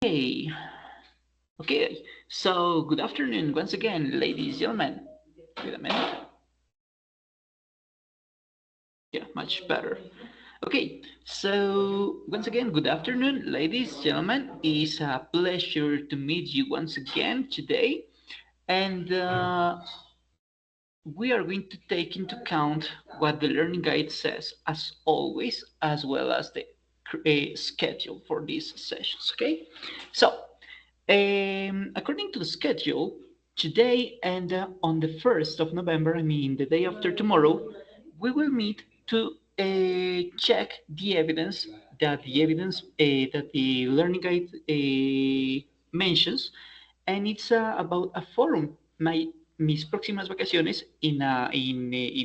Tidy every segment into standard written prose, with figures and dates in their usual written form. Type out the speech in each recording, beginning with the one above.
Okay, okay. So good afternoon once again, ladies and gentlemen. Wait a minute. Yeah, much better. Okay, so once again, good afternoon, ladies and gentlemen. It's a pleasure to meet you once again today, and we are going to take into account what the learning guide says, as always, as well as the schedule for these sessions. Okay, so according to the schedule, today and on the 1st of November, I mean the day after tomorrow, we will meet to check the evidence that the learning guide mentions, and it's about a forum, mis próximas vacaciones in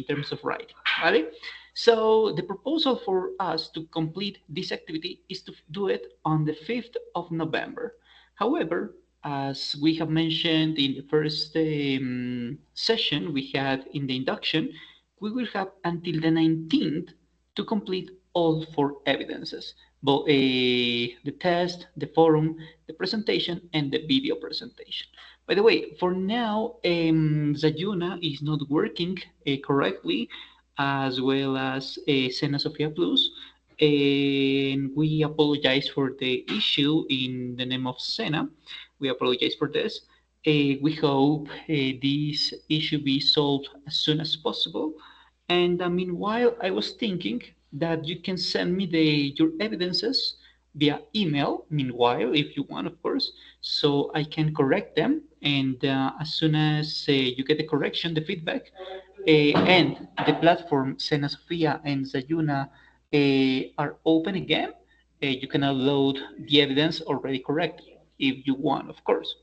terms of writing, ¿vale? So the proposal for us to complete this activity is to do it on the 5th of November. However, as we have mentioned in the first session we had in the induction, we will have until the 19th to complete all four evidences, both the test, the forum, the presentation, and the video presentation. By the way, for now, Zayuna is not working correctly, as well as Sena Sofia Plus, and we apologize for the issue in the name of Sena. We apologize for this. We hope this issue be solved as soon as possible. And meanwhile, I was thinking that you can send me your evidences via email, meanwhile, if you want, of course, so I can correct them. And as soon as you get the correction, the feedback, and the platform Sena Sofia and Zayuna are open again, you can upload the evidence already corrected if you want, of course.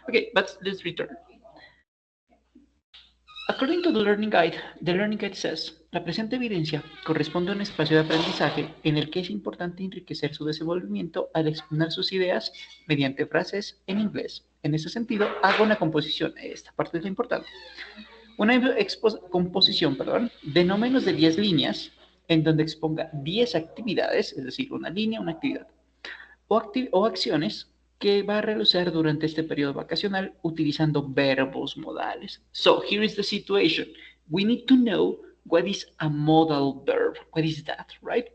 Okay, but let's return. According to the Learning Guide says, la presente evidencia corresponde a un espacio de aprendizaje en el que es importante enriquecer su desenvolvimiento al exponer sus ideas mediante frases en inglés. En ese sentido, haga una composición, esta parte es lo importante, una composición, perdón, de no menos de 10 líneas en donde exponga 10 actividades, es decir, una línea, una actividad, o acciones que va a realizar durante este periodo vacacional utilizando verbos modales. So here is the situation. We need to know what is a modal verb. What is that, right?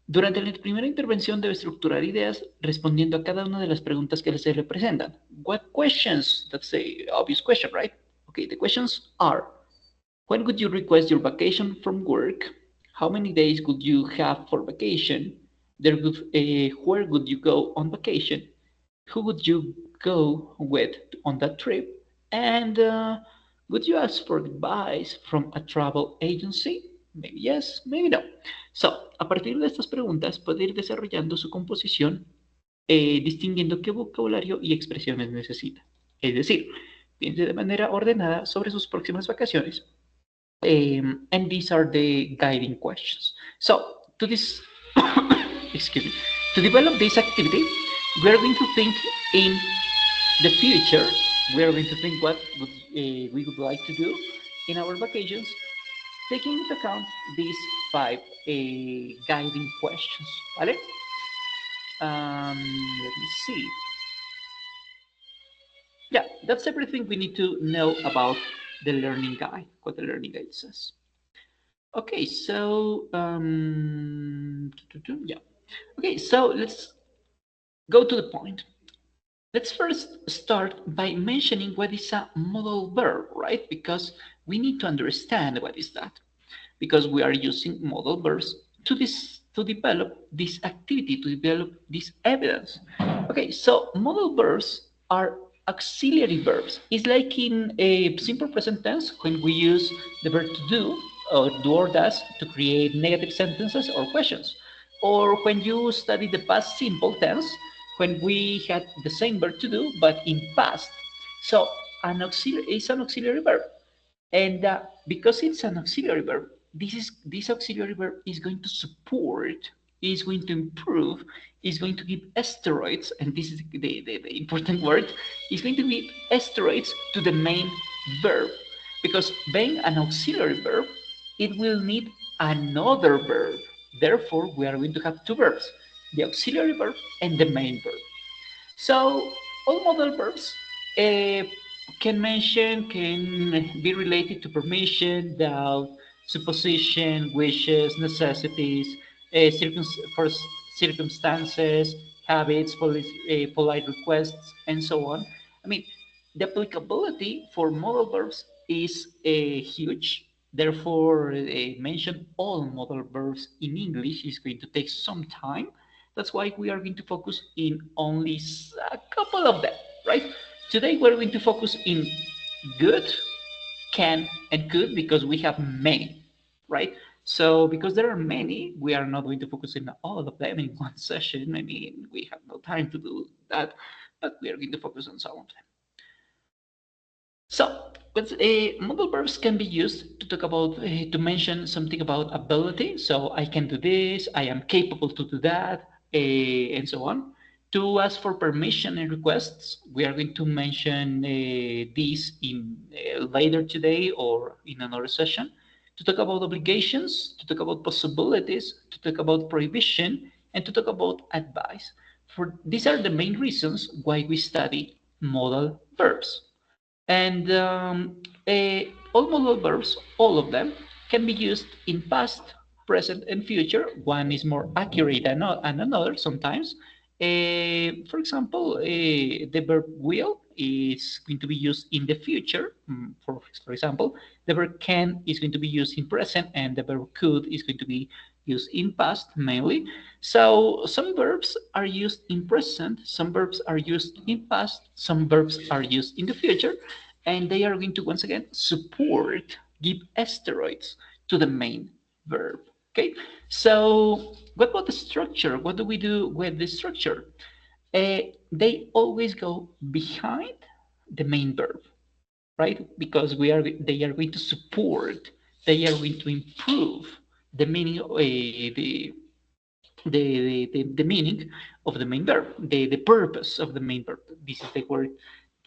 Durante la primera intervención debe estructurar ideas respondiendo a cada una de las preguntas que se le presentan. What questions? That's the obvious question, right? Okay, the questions are, when would you request your vacation from work? How many days would you have for vacation? Where would you go on vacation? Who would you go with on that trip? And would you ask for advice from a travel agency? Maybe yes, maybe no. So, a partir de estas preguntas puede ir desarrollando su composición distinguiendo qué vocabulario y expresiones necesita. Es decir, piense de manera ordenada sobre sus próximas vacaciones. And these are the guiding questions. So, to this, excuse me, to develop this activity, we are going to think in the future. We are going to think what we would like to do in our vacations, taking into account these five guiding questions. ¿Vale? Let me see. Yeah, that's everything we need to know about the learning guide, what the learning guide says. Okay, so yeah. Okay, so let's go to the point. Let's first start by mentioning what is a modal verb, right? Because we need to understand what is that. Because we are using modal verbs to develop this activity, to develop this evidence. Okay, so modal verbs are auxiliary verbs. It's like in a simple present tense when we use the verb to do or does to create negative sentences or questions. Or when you study the past simple tense, when we had the same verb to do, but in past. So an auxiliary is an auxiliary verb. And because it's an auxiliary verb, this auxiliary verb is going to support, is going to improve, is going to give steroids, and this is the important word, is going to give steroids to the main verb. Because being an auxiliary verb, it will need another verb. Therefore, we are going to have two verbs, the auxiliary verb and the main verb. So all modal verbs uh, can be related to permission, doubt, supposition, wishes, necessities, for circumstances, habits, polite requests, and so on. I mean, the applicability for modal verbs is huge. Therefore, mention all modal verbs in English is going to take some time. That's why we are going to focus in only a couple of them, right? Today we're going to focus in good, can, and could because we have many, right? So because there are many, we are not going to focus on all of them in one session. I mean, we have no time to do that, but we are going to focus on some of them. So, modal verbs can be used to talk about, to mention something about ability. So, I can do this, I am capable to do that, and so on. To ask for permission and requests, we are going to mention these in later today or in another session. To talk about obligations, to talk about possibilities, to talk about prohibition, and to talk about advice. For these are the main reasons why we study modal verbs. And all modal verbs, all of them, can be used in past, present, and future. One is more accurate than another sometimes. For example, the verb will is going to be used in the future. For example, the verb can is going to be used in present, and the verb could is going to be used in past mainly. So some verbs are used in present, some verbs are used in past, some verbs are used in the future, and they are going to once again support, give steroids to the main verb. Okay, so what about the structure? What do we do with the structure? They always go behind the main verb, right? Because they are going to support, they are going to improve the meaning, the meaning of the main verb, the purpose of the main verb. This is the word.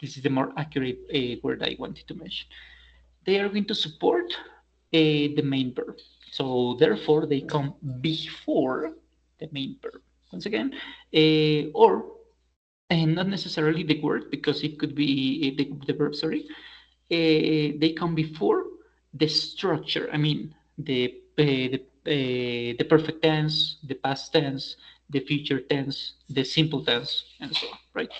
This is the more accurate word I wanted to mention. They are going to support the main verb. So therefore, they come before the main verb. Once again, or and not necessarily the word because it could be the verb. Sorry, they come before the structure. I mean, the perfect tense, the past tense, the future tense, the simple tense, and so on, right?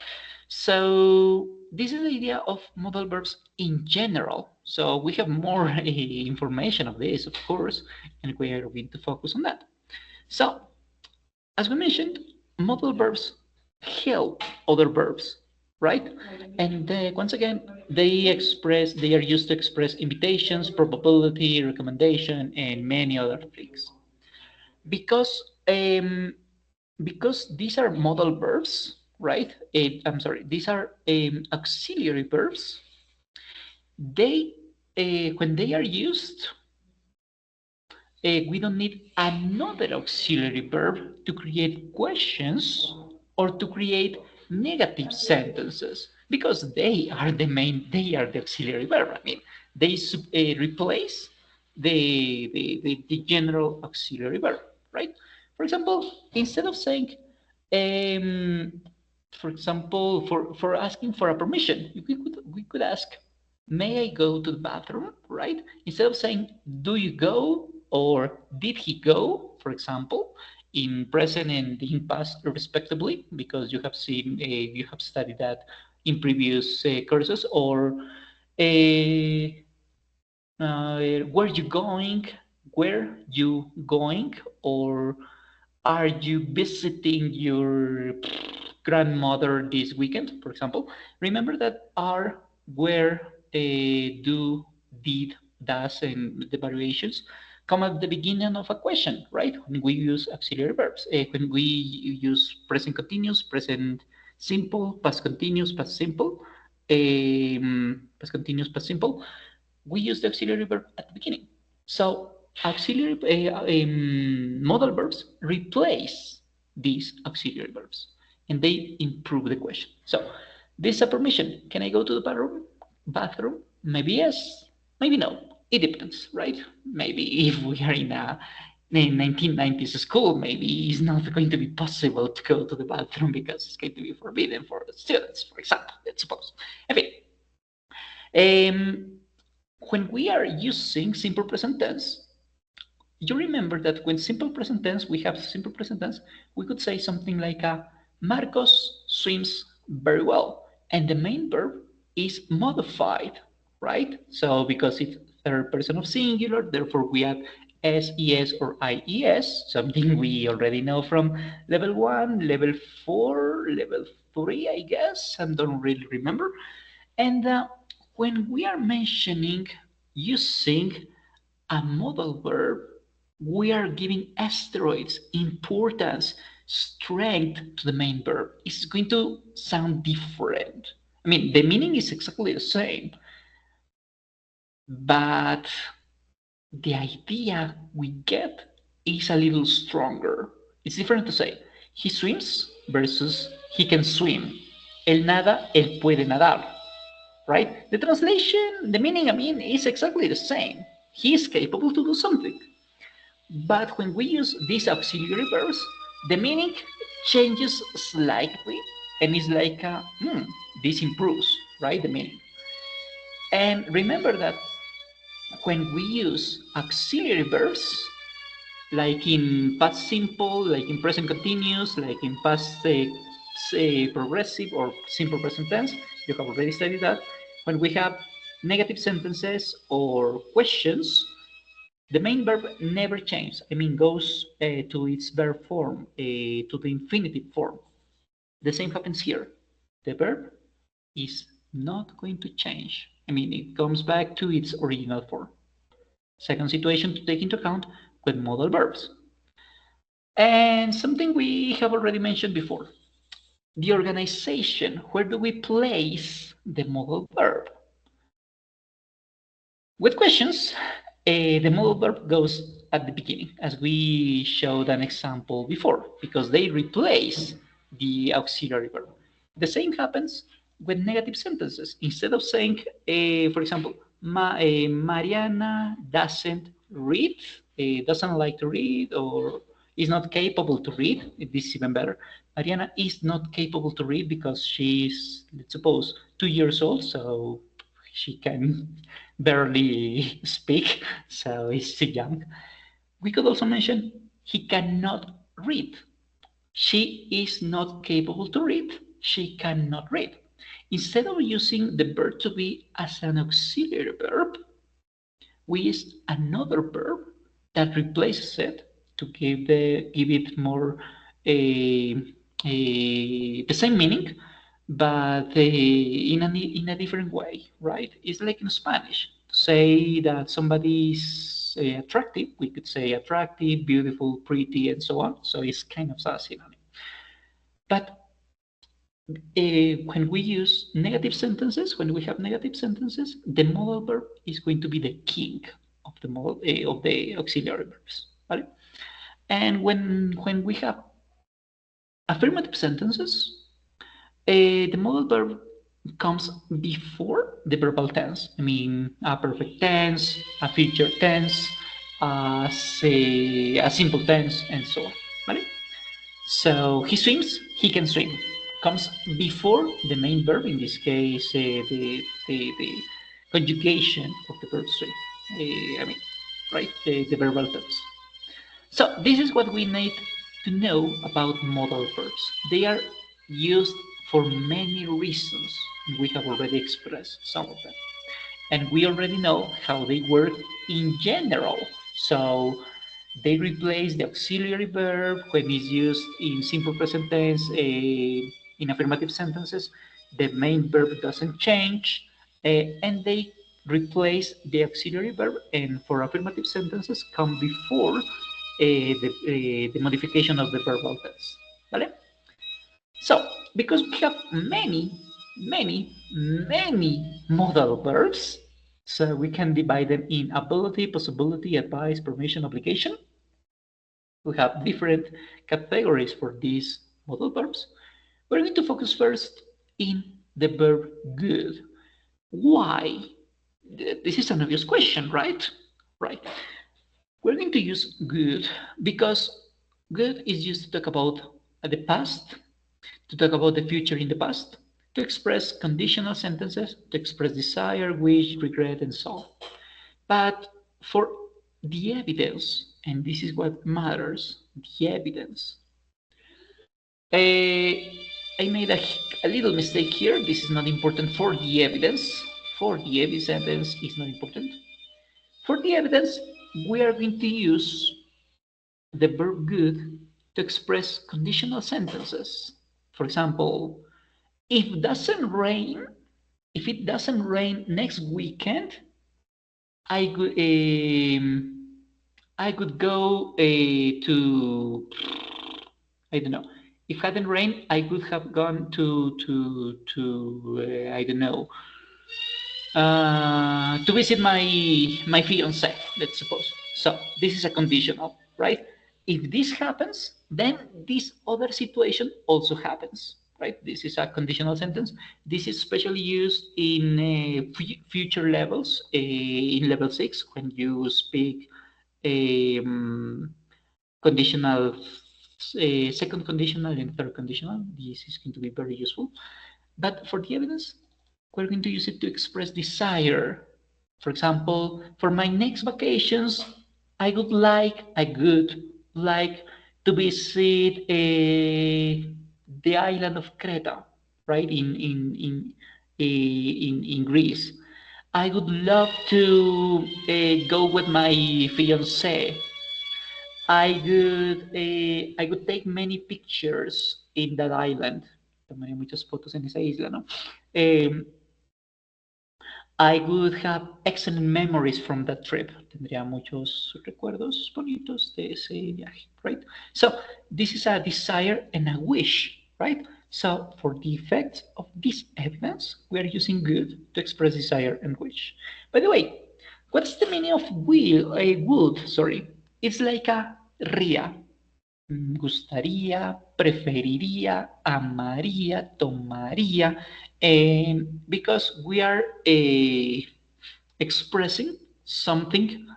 So this is the idea of modal verbs in general. So we have more information of this, of course, and we are going to focus on that. So as we mentioned, modal verbs help other verbs, right? And once again, they are used to express invitations, probability, recommendation, and many other things. Because because these are modal verbs, right? I'm sorry, these are auxiliary verbs. They when they are used, we don't need another auxiliary verb to create questions or to create negative sentences because they are the auxiliary verb. I mean, they replace the general auxiliary verb, right? For example, instead of saying, um, for example, for asking for a permission, we could ask, may I go to the bathroom, right? Instead of saying, do you go or did he go, for example, in present and in past respectively, because you have seen, you have studied that in previous courses, or where you going, where you going, or are you visiting your grandmother this weekend, for example? Remember that are, where, do, did, does, and the variations come at the beginning of a question, right? When we use auxiliary verbs, when we use present continuous, present simple, past continuous, past simple, past continuous, past simple, we use the auxiliary verb at the beginning. So auxiliary modal verbs replace these auxiliary verbs and they improve the question. So this is a permission. Can I go to the bathroom? Bathroom? Maybe yes, maybe no. It depends, right? Maybe if we are in 1990s school, maybe it's not going to be possible to go to the bathroom because it's going to be forbidden for the students, for example, let's suppose. Okay. When we are using simple present tense, you remember that when simple present tense, we have simple present tense, we could say something like Marcos swims very well. And the main verb is modified, right? So because it's third person of singular, therefore we add SES or IES, something we already know from level 1, level 4, level 3, I guess. I don't really remember. And when we are mentioning using a modal verb, we are giving asteroids importance, strength to the main verb. It's going to sound different. I mean, the meaning is exactly the same, but the idea we get is a little stronger. It's different to say he swims versus he can swim. Él nada, él puede nadar, right? The translation, the meaning, I mean, is exactly the same. He is capable to do something. But when we use these auxiliary verbs, the meaning changes slightly and it's like, this improves, right? The meaning. And remember that when we use auxiliary verbs, like in past simple, like in present continuous, like in past progressive or simple present tense, you have already studied that. When we have negative sentences or questions, the main verb never changes. I mean, goes to its verb form, to the infinitive form. The same happens here. The verb is not going to change. I mean, it comes back to its original form. Second situation to take into account with modal verbs. And something we have already mentioned before. The organization, where do we place the modal verb? With questions, the modal verb goes at the beginning, as we showed an example before, because they replace the auxiliary verb. The same happens with negative sentences. Instead of saying, for example, Mariana doesn't read, doesn't like to read, or is not capable to read, this is even better. Mariana is not capable to read because she's, let's suppose, 2 years old, so she can barely speak, so he's too young. We could also mention he cannot read. She is not capable to read. She cannot read. Instead of using the verb to be as an auxiliary verb, we use another verb that replaces it to give it more the same meaning, but in a different way, right? It's like in Spanish. To say that somebody is attractive, we could say attractive, beautiful, pretty, and so on. So it's kind of a synonym. But when we use negative sentences, when we have negative sentences, the modal verb is going to be the king of the modal of the auxiliary verbs. Right? And when we have affirmative sentences, the modal verb comes before the verbal tense. I mean, a perfect tense, a future tense, a simple tense, and so on. Right? So he swims, he can swim. Comes before the main verb, in this case, the conjugation of the verb swim. I mean, right, the verbal tense. So this is what we need to know about modal verbs. They are used for many reasons. We have already expressed some of them. And we already know how they work in general. So they replace the auxiliary verb when it's used in simple present tense in affirmative sentences. The main verb doesn't change, and they replace the auxiliary verb, and for affirmative sentences come before the modification of the verbal tense. ¿Vale? So, because we have many modal verbs, so we can divide them in ability, possibility, advice, permission, obligation. We have different categories for these modal verbs. We're going to focus first in the verb good. Why? This is an obvious question, right? Right. We're going to use good because good is used to talk about the past, to talk about the future in the past, to express conditional sentences, to express desire, wish, regret, and so on. But for the evidence, and this is what matters, the evidence. I made a little mistake here. This is not important for the evidence. For the evidence is not important. For the evidence, we are going to use the verb good to express conditional sentences. For example, if doesn't rain, if it doesn't rain next weekend, I could I could go to, I don't know. If it hadn't rained, I could have gone to I don't know, to visit my fiance. Let's suppose. So this is a conditional, right? If this happens, then this other situation also happens, right? This is a conditional sentence. This is especially used in future levels, in level 6, when you speak conditional, second conditional and third conditional. This is going to be very useful. But for the evidence, we're going to use it to express desire. For example, for my next vacations, I would like to visit the island of Creta, right, in Greece. I would love to go with my fiance. I would take many pictures in that island. Tomaré muchas fotos en esa isla, ¿no? I would have excellent memories from that trip. Tendría muchos recuerdos bonitos de ese viaje, right? So this is a desire and a wish, right? So for the effects of this evidence, we are using good to express desire and wish. By the way, what's the meaning of would? Sorry, it's like a ría. Gustaría, preferiría, amaría, tomaría, because we are expressing something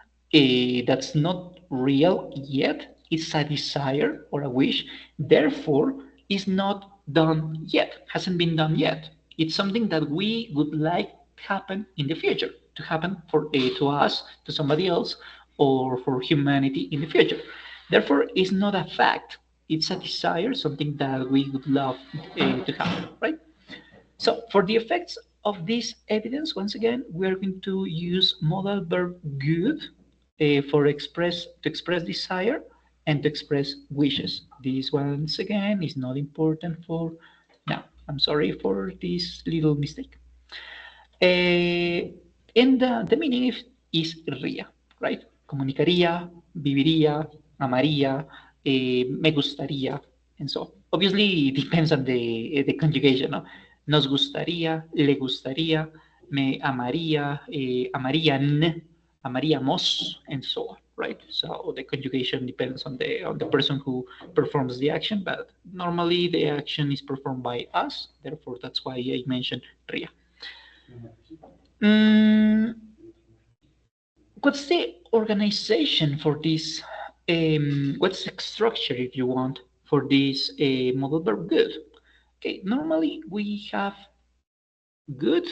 that's not real yet. It's a desire or a wish, therefore, is not done yet, hasn't been done yet. It's something that we would like to happen in the future, to happen to us, to somebody else, or for humanity in the future. Therefore, it's not a fact. It's a desire, something that we would love to happen, right? So for the effects of this evidence, once again, we are going to use modal verb good to express desire and to express wishes. This once again is not important for now. I'm sorry for this little mistake. And the meaning is ría, right? Comunicaría, viviría, amaría, me gustaría, and so on. Obviously, it depends on the conjugation, ¿no? Nos gustaría, le gustaría, me amaría, amarían, amaríamos, and so on, right? So the conjugation depends on the person who performs the action, but normally the action is performed by us. Therefore, that's why I mentioned ría. Mm, what's the organization for this? What's the structure, if you want, for this modal verb good? Okay, normally we have good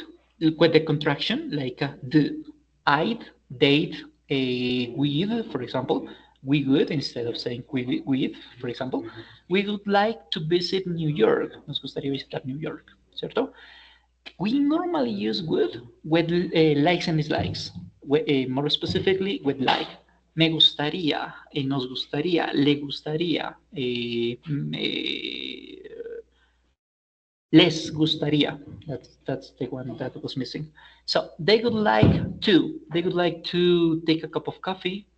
with the contraction, like the, I'd, they'd, with, for example. We would, instead of saying with, for example, we would like to visit New York. Nos gustaría visitar New York, ¿cierto? We normally use would with likes and dislikes, more specifically with like. Me gustaría, nos gustaría, le gustaría, les gustaría. That's the one that was missing. So they would like to. They would like to take a cup of coffee.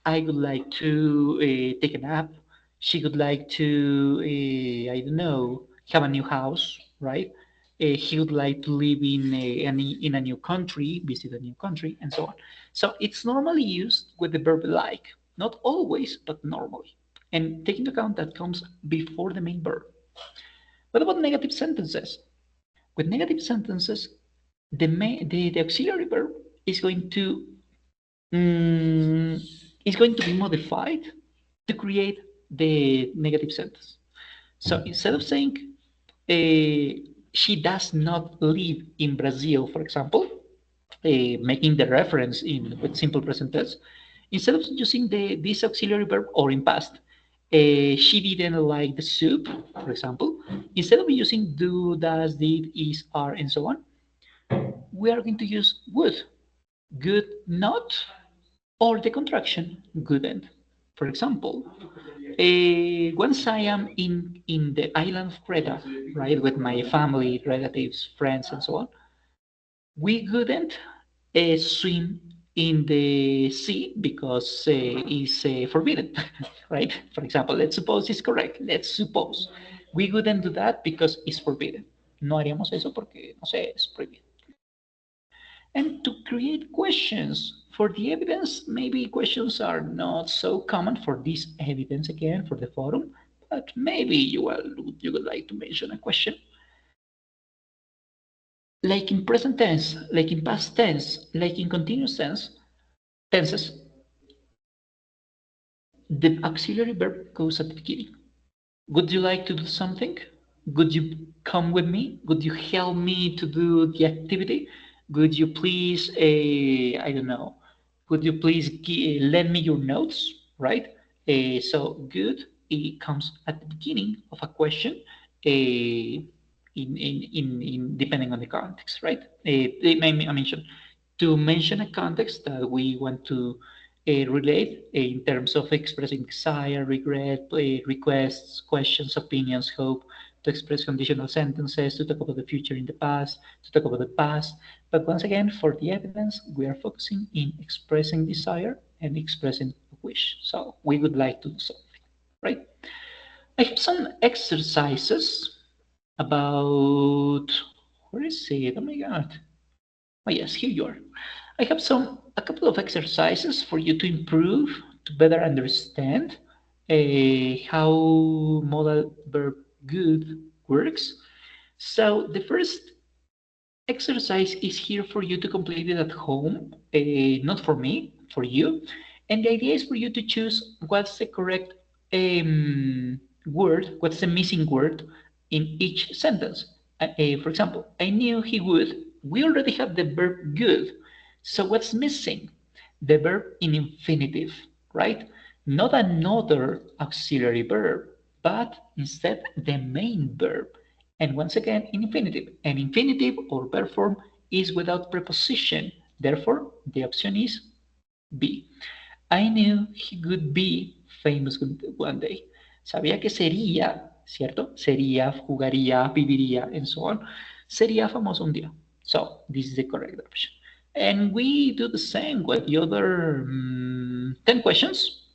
I would like to take a nap. She would like to, I don't know, have a new house, right? He would like to live in a new country, visit a new country, and so on. So it's normally used with the verb like, not always, but normally. And take into account that comes before the main verb. What about negative sentences? With negative sentences, the auxiliary verb is going to is going to be modified to create the negative sentence. So instead of saying she does not live in Brazil, for example, making the reference in with simple present tense, instead of using this auxiliary verb or in past, she didn't like the soup, for example, instead of using do, does, did, is, are, and so on, we are going to use would, good not, or the contraction couldn't. For example, once I am in the island of Creta, right, with my family, relatives, friends, and so on, we couldn't swim in the sea because it's forbidden, right? For example, let's suppose it's correct. Let's suppose we couldn't do that because it's forbidden. No haríamos eso porque, no sé, es prohibido. And to create questions for the evidence, maybe questions are not so common for this evidence again for the forum, but maybe you would like to mention a question. Like in present tense, like in past tense, like in continuous tenses, the auxiliary verb goes at the beginning. Would you like to do something? Would you come with me? Would you help me to do the activity? Would you please, I don't know, would you please lend me your notes, right? So good, it comes at the beginning of a question, in depending on the context, right? I mentioned to mention a context that we want to relate in terms of expressing desire, regret, requests, questions, opinions, hope, to express conditional sentences, to talk about the future in the past, to talk about the past. But once again, for the evidence, we are focusing in expressing desire and expressing a wish. So we would like to do something, right? I have some exercises about, where is it? Oh my God. Oh yes, here you are. I have a couple of exercises for you to improve, to better understand how modal verb good works. So the first exercise is here for you to complete it at home, not for me, for you. And the idea is for you to choose what's the correct word, what's the missing word in each sentence. For example, I knew he would. We already have the verb good. So what's missing? The verb in infinitive, right? Not another auxiliary verb, but instead the main verb. And once again, in infinitive. An infinitive or verb form is without preposition. Therefore, the option is B. I knew he could be famous one day. Sabía que sería, ¿cierto? Sería, jugaría, viviría, and so on. Sería famoso un día. So, this is the correct option. And we do the same with the other 10 questions.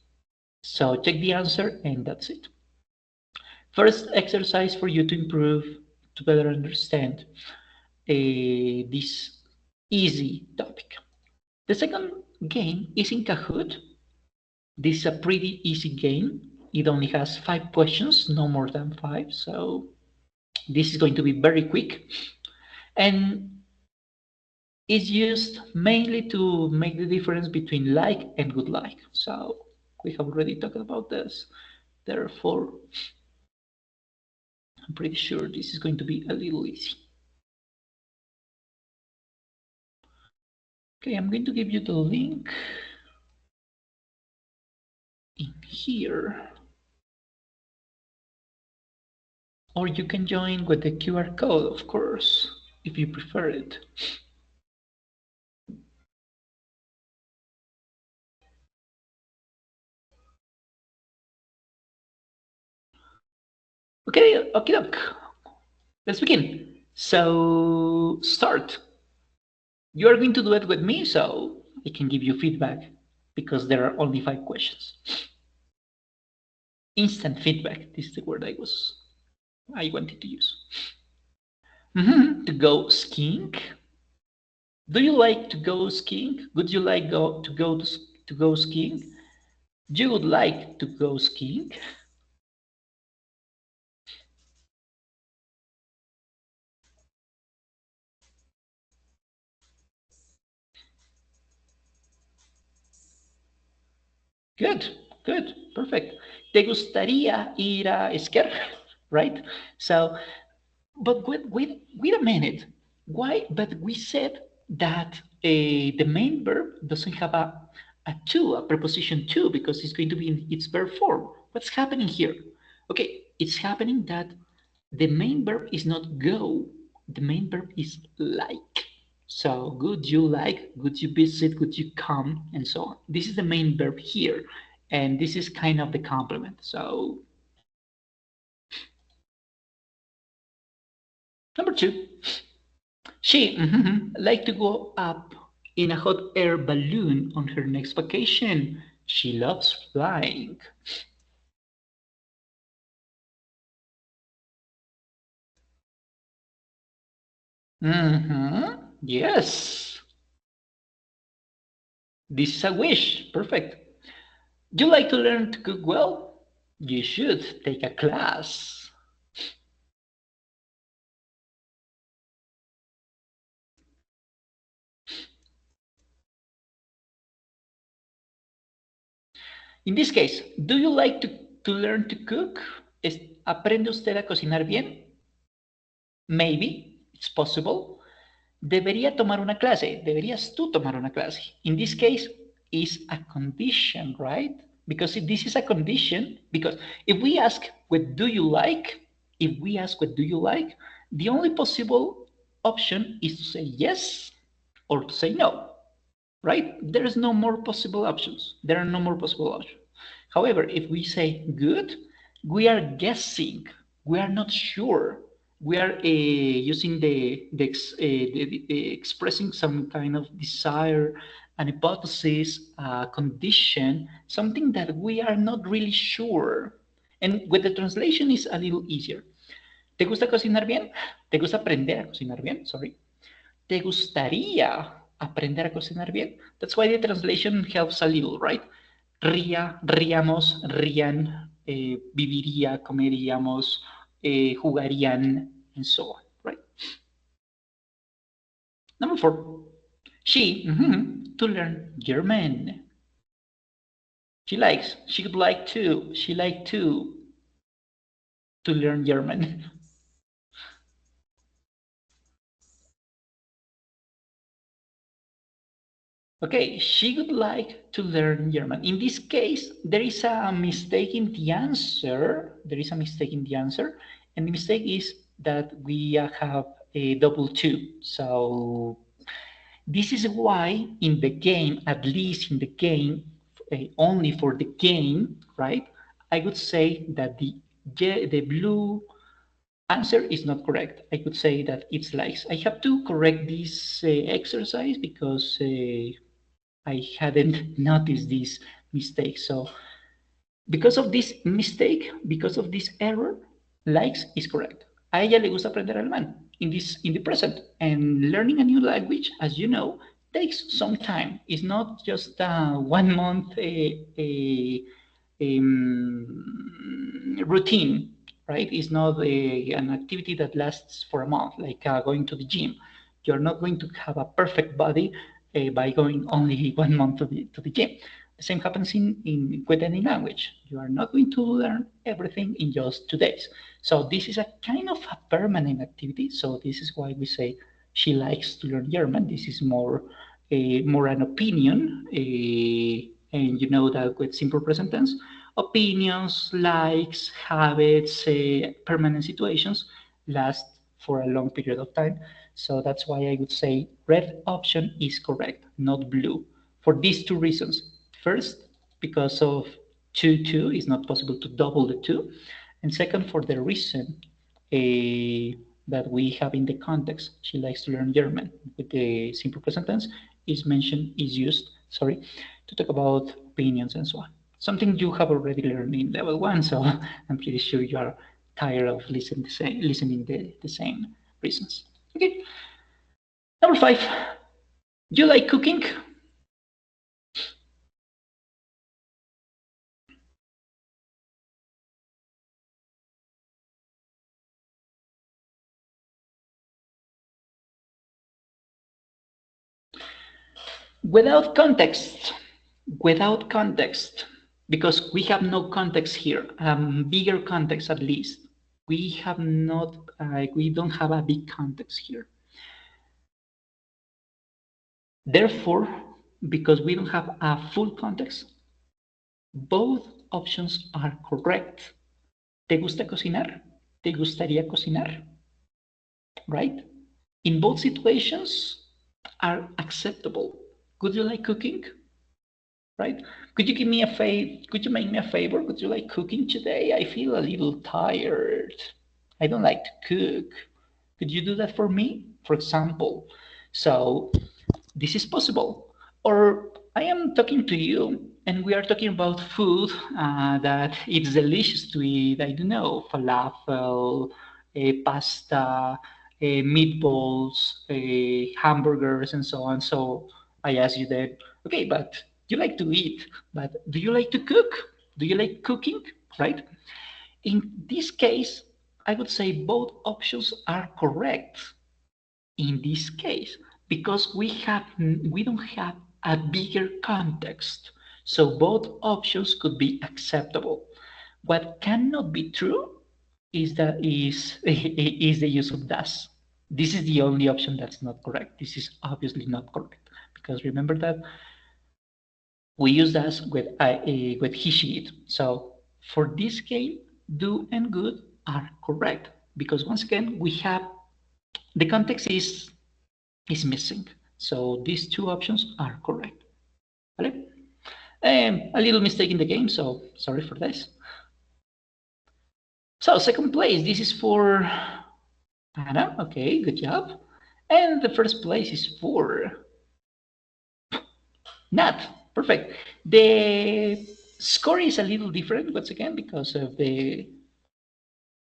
So, check the answer, and that's it. First exercise for you to improve, to better understand this easy topic. The second game is in Kahoot. This is a pretty easy game. It only has 5 questions, no more than 5. So this is going to be very quick. And is used mainly to make the difference between like and good like. So we have already talked about this. Therefore, I'm pretty sure this is going to be a little easy. Okay, I'm going to give you the link in here. Or you can join with the QR code, of course, if you prefer it. Okay, okay, let's begin. So, start. You are going to do it with me, so I can give you feedback because there are only 5 questions. Instant feedback. This is the word I wanted to use. To go skiing. Do you like to go skiing? Would you like to go skiing? You would like to go skiing? Good, good, perfect. ¿Te gustaría ir a esquiar? Right? So, but wait a minute. Why? But we said that the main verb doesn't have a to, a preposition to, because it's going to be in its verb form. What's happening here? Okay, it's happening that the main verb is not go. The main verb is like. So, would you like, would you visit, would you come, and so on. This is the main verb here. And this is kind of the complement. So, number two, she like to go up in a hot air balloon on her next vacation. She loves flying. Yes, this is a wish. Perfect. You like to learn to cook well? You should take a class. In this case, do you like to learn to cook? ¿Aprende usted a cocinar bien? Maybe, it's possible. Debería tomar una clase. Deberías tú tomar una clase. In this case, is a condition, right? Because this is a condition. Because if we ask, what do you like? If we ask, what do you like? The only possible option is to say yes or to say no, right? There is no more possible options. There are no more possible options. However, if we say good, we are guessing. We are not sure. We are using the expressing some kind of desire, an hypothesis, a condition, something that we are not really sure. And with the translation is a little easier. ¿Te gusta cocinar bien? ¿Te gusta aprender a cocinar bien? Sorry. ¿Te gustaría aprender a cocinar bien? That's why the translation helps a little, right? Ríamos, rían, viviría, comeríamos, jugarían, and so on, right? Number four, she, to learn German. She like to learn German. Okay, she would like to learn German. In this case, there is a mistake in the answer. There is a mistake in the answer. And the mistake is that we have a double two. So this is why in the game, at least in the game, only for the game, right? I would say that the blue answer is not correct. I could say that it's likes. I have to correct this exercise because I hadn't noticed this mistake. So because of this mistake, because of this error, likes is correct. A ella le gusta aprender alemán in the present. And learning a new language, as you know, takes some time. It's not just 1 month routine, right? It's not an activity that lasts for a month, like going to the gym. You're not going to have a perfect body by going only 1 month to the gym. The same happens with any language. You are not going to learn everything in just 2 days. So this is a kind of a permanent activity. So this is why we say she likes to learn German. This is more an opinion, and you know that with simple present tense, opinions, likes, habits, permanent situations last for a long period of time. So that's why I would say red option is correct, not blue, for these two reasons. First, because of 2 is not possible to double the 2. And second, for the reason that we have in the context, she likes to learn German with the simple present tense is used, sorry, to talk about opinions and so on. Something you have already learned in level 1, so I'm pretty sure you are tired of listening the same reasons. Okay. Number 5, you like cooking? Without context, without context. because we have no context here, bigger context at least. We have not, we don't have a big context here. Therefore, because we don't have a full context, both options are correct. ¿Te gusta cocinar? ¿Te gustaría cocinar? Right? In both situations are acceptable. Would you like cooking? Right? Could you give me a favor? Could you make me a favor? Would you like cooking today? I feel a little tired. I don't like to cook. Could you do that for me? For example. So this is possible. Or I am talking to you and we are talking about food that it's delicious to eat. I don't know, falafel, pasta, meatballs, hamburgers, and so on. So I ask you then, okay, but you like to eat, but do you like to cook? Do you like cooking? Right? In this case, I would say both options are correct in this case because we don't have a bigger context, so both options could be acceptable. What cannot be true is that is the use of das. This is the only option that's not correct. This is obviously not correct because remember that we use das with he she it. So for this game, do and good are correct because once again we have the context is missing. So these two options are correct. Vale? A little mistake in the game, so sorry for this. So second place, this is for Anna. Okay, good job. And the first place is for Nat. Perfect. The score is a little different once again because of the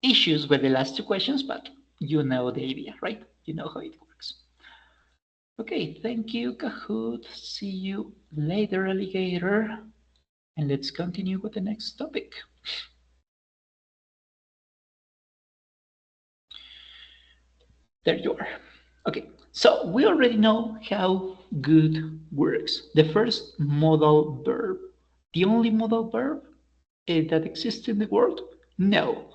issues with the last two questions, but you know the idea, right? You know how it works. Okay, thank you, Kahoot. See you later, alligator. And let's continue with the next topic. There you are. Okay, so we already know how good works. The first modal verb. The only modal verb that exists in the world? No.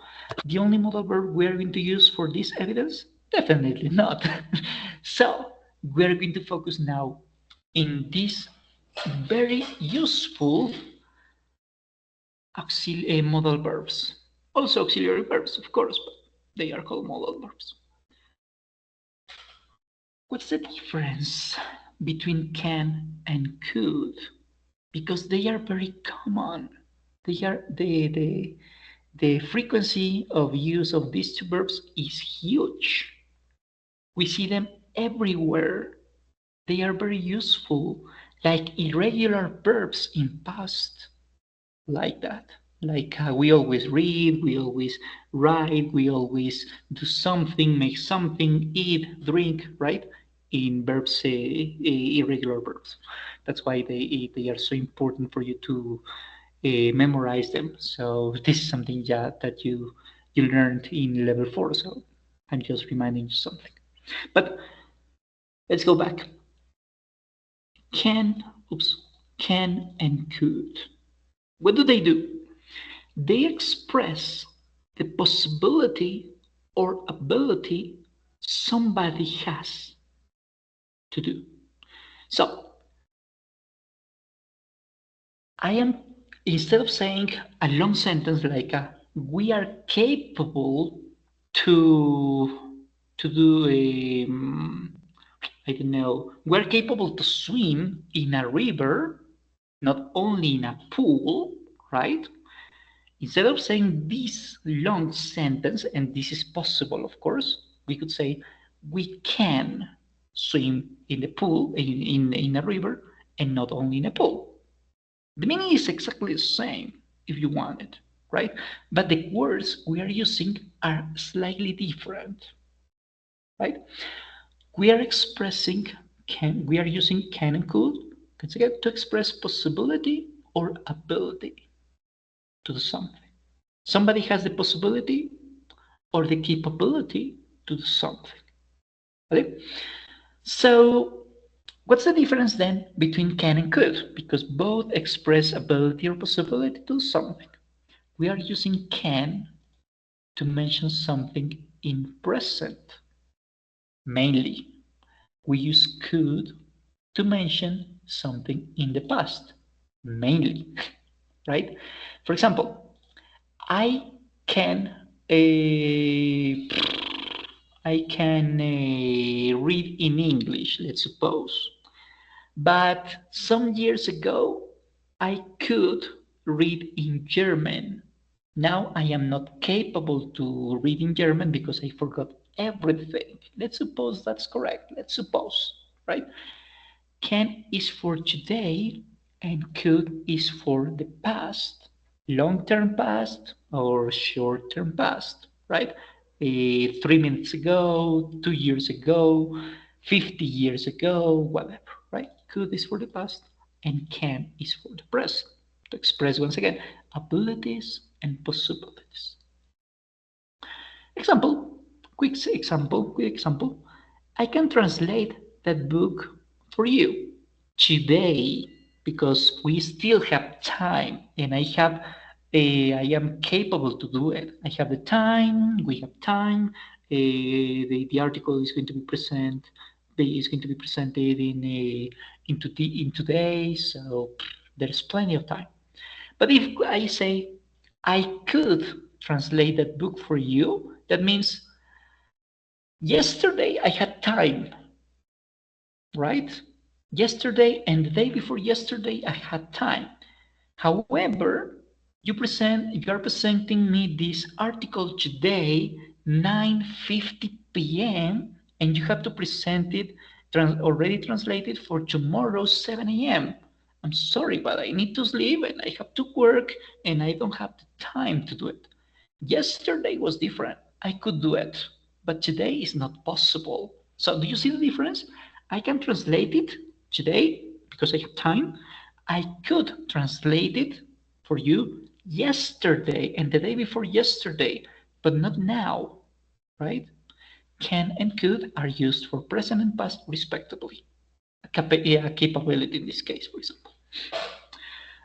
The only modal verb we are going to use for this evidence? Definitely not. So we are going to focus now in this very useful modal verbs. Also auxiliary verbs, of course, but they are called modal verbs. What's the difference between can and could? Because they are very common. They are the frequency of use of these two verbs is huge. We see them everywhere. They are very useful, like irregular verbs in past, like that. Like we always read, we always write, we always do something, make something, eat, drink, right? In verbs, irregular verbs. That's why they are so important for you to memorize them. So this is something that you learned in level 4. So I'm just reminding you something. But let's go back. Can, oops, can and could. What do? They express the possibility or ability somebody has to do. So I am, instead of saying a long sentence like we are capable to do a, I don't know, we're capable to swim in a river, not only in a pool, right? Instead of saying this long sentence, and this is possible, of course, we could say we can swim in the pool, in a river, and not only in a pool. The meaning is exactly the same if you want it, right? But the words we are using are slightly different, right? We are expressing we are using can and could to express possibility or ability to do something. Somebody has the possibility or the capability to do something. Okay? So What's the difference then between can and could? Because both express ability or possibility to do something. We are using can to mention something in present, mainly. We use could to mention something in the past, mainly, right? For example, I can read in English, let's suppose. But some years ago, I could read in German. Now I am not capable to read in German because I forgot everything. Let's suppose that's correct. Let's suppose, right? Can is for today and could is for the past, long-term past or short-term past, right? 3 minutes ago, 2 years ago, 50 years ago, whatever, right? Could is for the past and can is for the present. To express once again abilities and possibilities. Example, quick example. I can translate that book for you today because we still have time and I am capable to do it. I have the time, we have time. The article is going to be presented in today, so there's plenty of time. But if I say I could translate that book for you, that means yesterday I had time, right? Yesterday and the day before yesterday I had time. However, you are presenting me this article today 9:50 p.m. and you have to present it already translated for tomorrow 7 a.m. I'm sorry, but I need to sleep and I have to work and I don't have the time to do it. Yesterday was different. I could do it, but today is not possible. So do you see the difference? I can translate it today because I have time. I could translate it for you yesterday and the day before yesterday, but not now, right? Can and could are used for present and past respectively. A capability in this case, for example.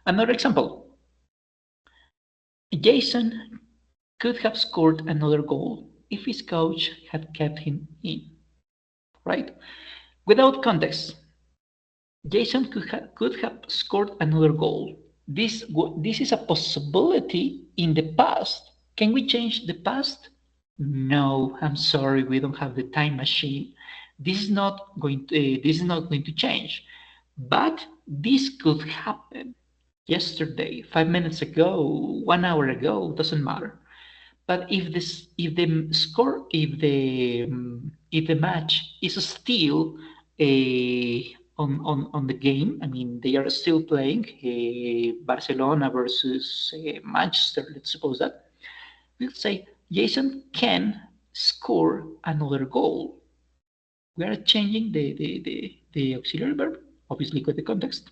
Another example. Jason could have scored another goal if his coach had kept him in, right? Without context, Jason could have scored another goal. This is a possibility in the past. Can we change the past? No, I'm sorry, we don't have the time machine. This is not going to change. But this could happen yesterday, 5 minutes ago, 1 hour ago, doesn't matter. But if the score, if the match is still on the game, I mean they are still playing Barcelona versus Manchester. Let's suppose that we'll say Jason can score another goal. We are changing the auxiliary verb, obviously with the context.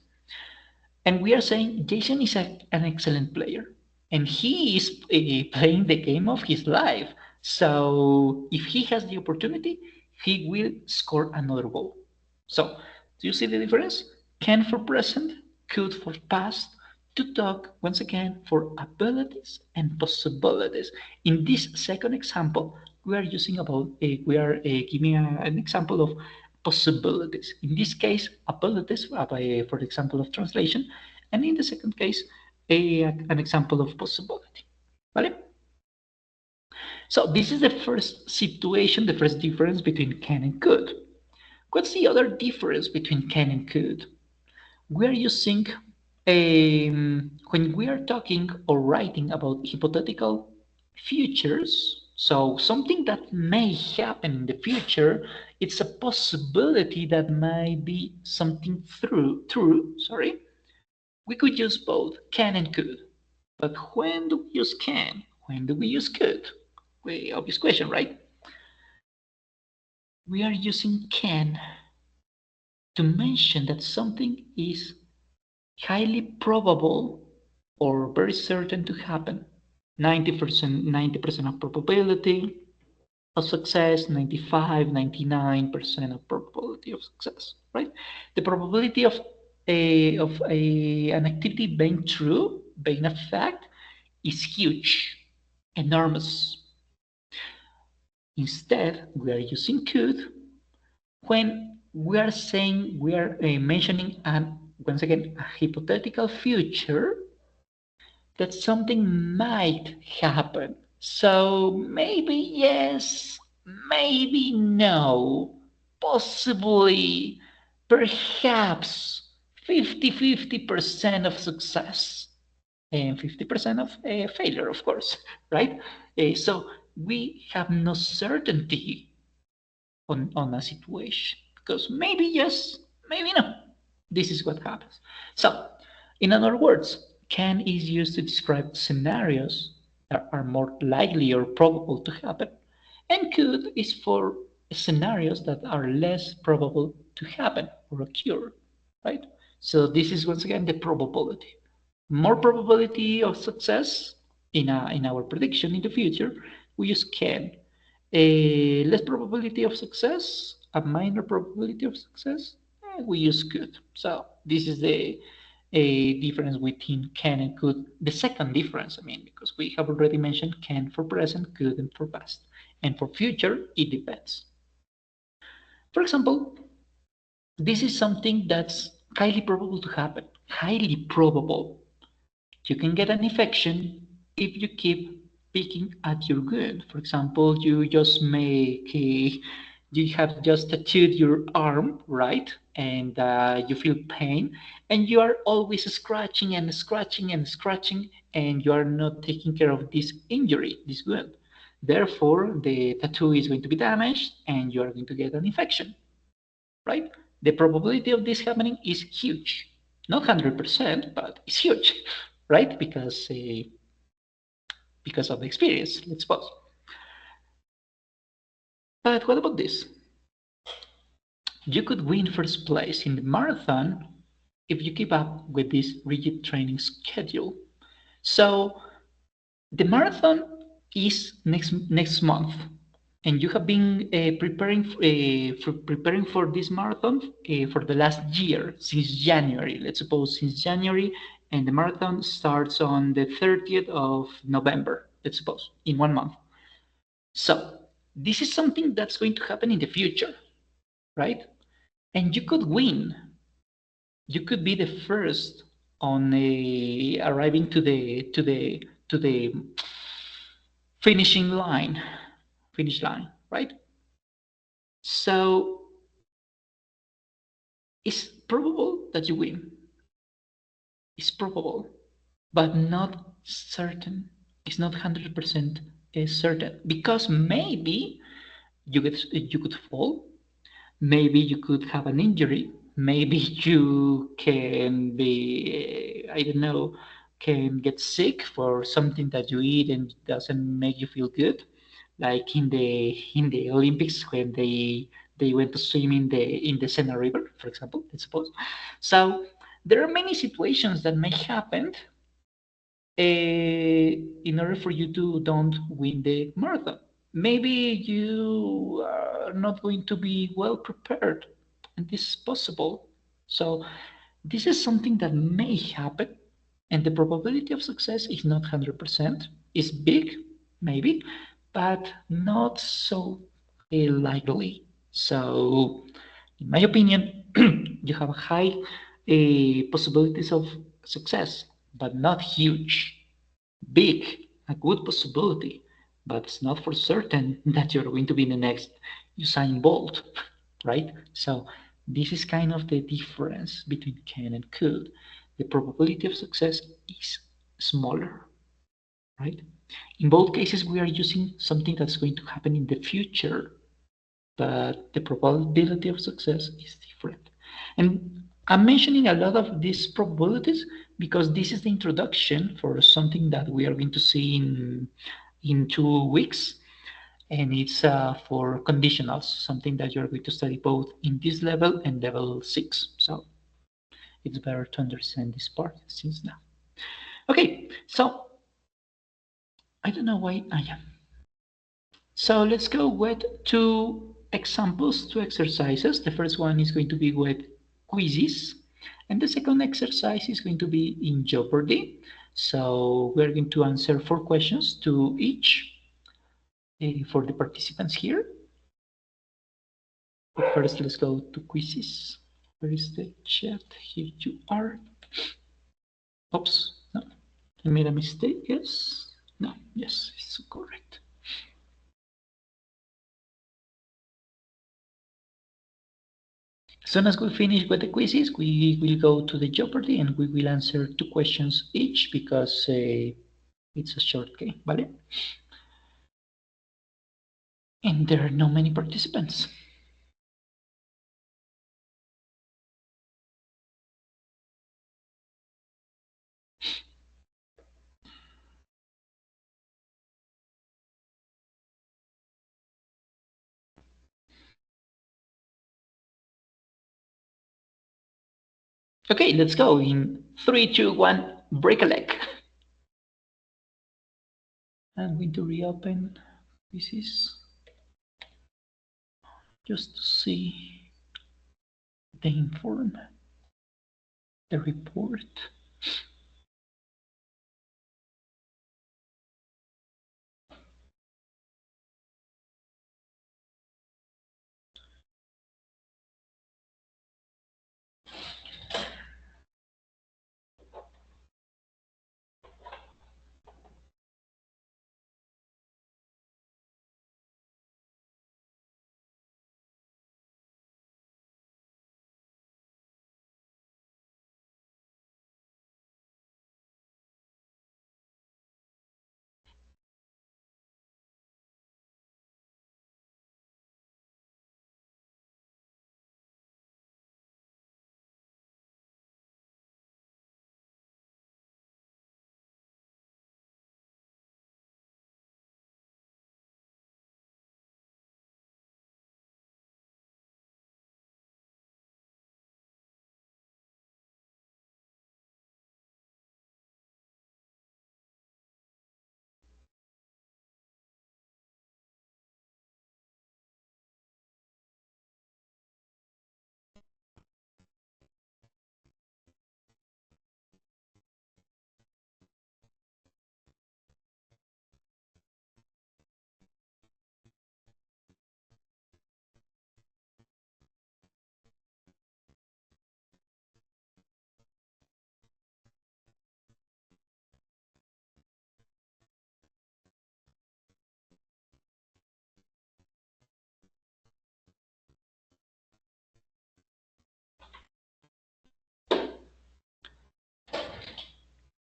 And we are saying Jason is an excellent player and he is playing the game of his life. So if he has the opportunity, he will score another goal. So do you see the difference? Can for present, could for past, to talk once again for abilities and possibilities. In this second example, we are using we are giving an example of possibilities. In this case, abilities for the example of translation, and in the second case, an example of possibility. ¿Vale? So this is the first situation, the first difference between can and could. What's the other difference between can and could? We are using, when we are talking or writing about hypothetical futures, so something that may happen in the future, it's a possibility that might be something true, sorry. We could use both can and could. But when do we use can? When do we use could? Obvious question, right? We are using can to mention that something is highly probable or very certain to happen. 90% of probability, of success, 95, 99% of probability of success, right? The probability of an activity being true, being a fact, is huge, enormous. Instead, we are using could when we are saying we are mentioning an once again a hypothetical future that something might happen. So maybe yes, maybe no, possibly, perhaps 50-50% of success and 50% of failure, of course, right? So we have no certainty on a situation because maybe yes, maybe no. This is what happens. So, in other words, can is used to describe scenarios that are more likely or probable to happen, and could is for scenarios that are less probable to happen or occur, right? So this is once again the probability. More probability of success in our prediction in the future, we use can. A less probability of success, a minor probability of success, we use could. So this is the a difference between can and could. The second difference, I mean, because we have already mentioned can for present, could and for past. And for future, it depends. For example, this is something that's highly probable to happen. Highly probable. You can get an infection if you keep picking at your wound. For example, you have just tattooed your arm, right? And you feel pain, and you are always scratching and scratching and scratching, and you are not taking care of this injury, this wound. Therefore, the tattoo is going to be damaged, and you are going to get an infection, right? The probability of this happening is huge. Not 100%, but it's huge, right? Because of the experience, let's suppose. But what about this? You could win first place in the marathon if you keep up with this rigid training schedule. So the marathon is next month, and you have been preparing for this marathon for the last year since January. Let's suppose since January, and the marathon starts on the 30th of November. Let's suppose in 1 month. So this is something that's going to happen in the future, right? And you could win. You could be the first on arriving to the finish line, right? So it's probable that you win. It's probable, but not certain. It's not 100% certain because maybe you could fall. Maybe you could have an injury. Maybe you can be, I don't know, can get sick for something that you eat and doesn't make you feel good. Like in the Olympics when they went to swim in the Sena River, for example, I suppose. So there are many situations that may happen in order for you to don't win the marathon. Maybe you are not going to be well prepared, and this is possible. So this is something that may happen, and the probability of success is not 100%. It's big, maybe, but not so likely. So, in my opinion, you have high possibilities of success, but not huge. Big, a good possibility, but it's not for certain that you're going to be the next Usain Bolt, right? So this is kind of the difference between can and could. The probability of success is smaller, right? In both cases, we are using something that's going to happen in the future, but the probability of success is different. And I'm mentioning a lot of these probabilities because this is the introduction for something that we are going to see in 2 weeks, and it's for conditionals, something that you're going to study both in this level and level 6. So it's better to understand this part since now. Okay, so I don't know why I am. So let's go with two examples, two exercises. The first one is going to be with quizzes, and the second exercise is going to be in Jeopardy. So we're going to answer 4 questions to each for the participants here. But first, let's go to quizzes. Where is the chat? Here you are. Oops, no, I made a mistake. Yes, no, yes, it's correct. As soon as we finish with the quizzes, we will go to the Jeopardy and we will answer 2 questions each because it's a short game, ¿vale? And there are not many participants. Okay, let's go. In 3, 2, 1, break a leg. I'm going to reopen quizzes just to see the inform, the report.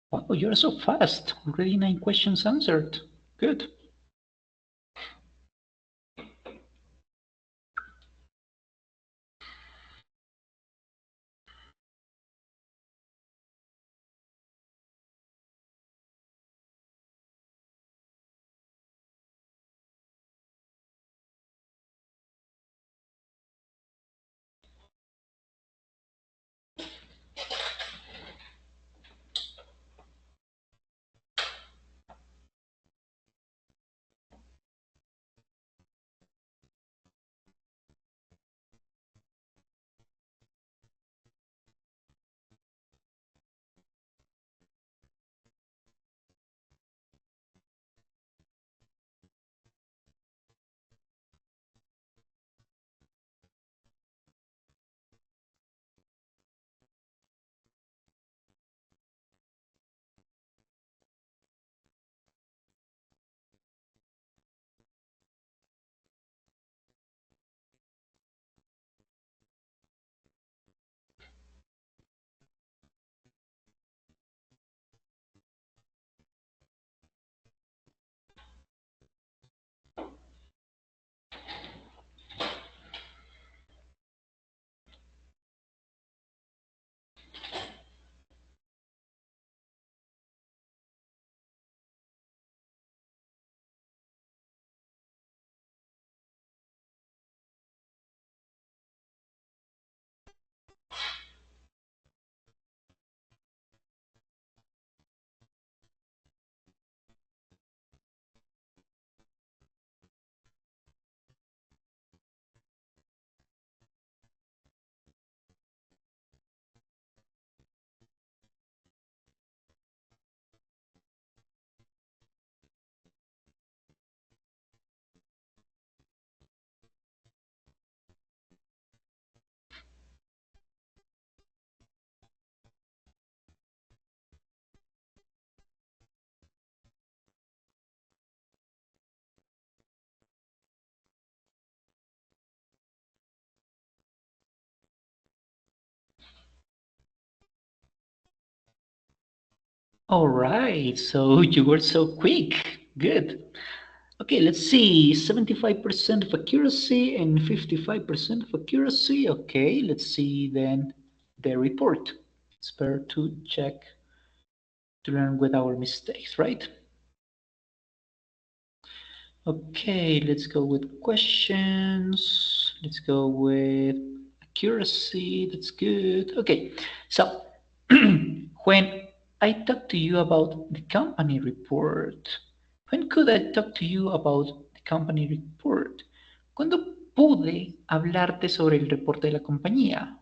Wow, you're so fast. Already 9 questions answered. Good. All right, so you were so quick. Good. Okay, let's see. 75% of accuracy and 55% of accuracy. Okay, let's see then the report. It's better to check to learn with our mistakes, right? Okay, let's go with questions. Let's go with accuracy. That's good. Okay, so when I talk to you about the company report, when could I talk to you about the company report? ¿Cuándo pude hablarte sobre el reporte de la compañía?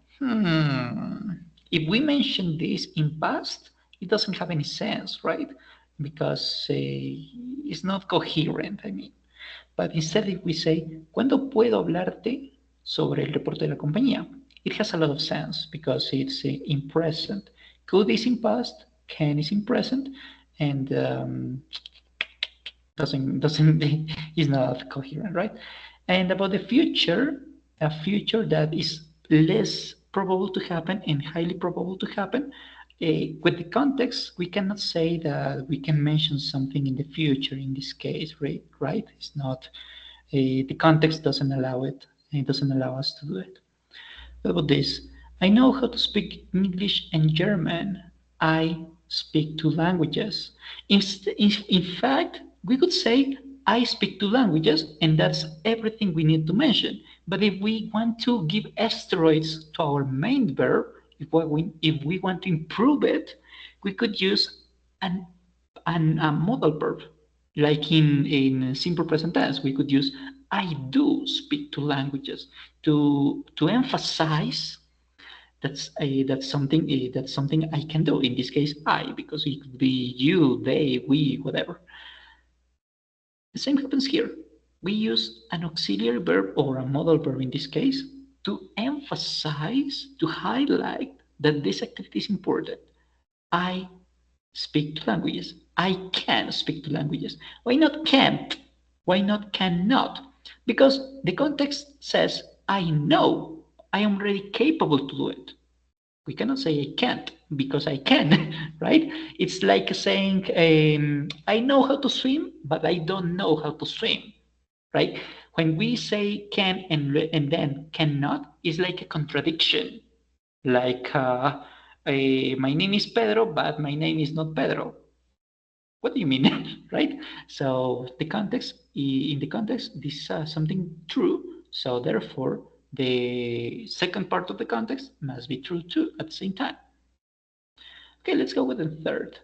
If we mention this in past, it doesn't have any sense, right? Because it's not coherent, I mean. But instead, if we say, ¿cuándo puedo hablarte sobre el reporte de la compañía? It has a lot of sense because it's in present. Could is in past, can is in present, and doesn't is not coherent, right? And about the future, a future that is less probable to happen and highly probable to happen. With the context, we cannot say that we can mention something in the future in this case, right? Right? It's not. The context doesn't allow it. It doesn't allow us to do it. What about this? I know how to speak English and German. I speak two languages. In fact, we could say I speak two languages, and that's everything we need to mention. But if we want to give asteroids to our main verb, if we want to improve it, we could use an, a modal verb. Like in simple present tense, we could use I do speak two languages to emphasize that's something I can do. In this case, I, because it could be you, they, we, whatever. The same happens here. We use an auxiliary verb or a modal verb in this case to emphasize, to highlight that this activity is important. I speak two languages. I can speak two languages. Why not can't? Why not cannot? Because the context says I know. I am already capable to do it. We cannot say I can't because I can, right? It's like saying I know how to swim, but I don't know how to swim, right? When we say can and then cannot, it's like a contradiction. Like my name is Pedro, but my name is not Pedro. What do you mean, right? So the context, in the context, this is something true. So therefore, the second part of the context must be true too at the same time. Okay, let's go with the third.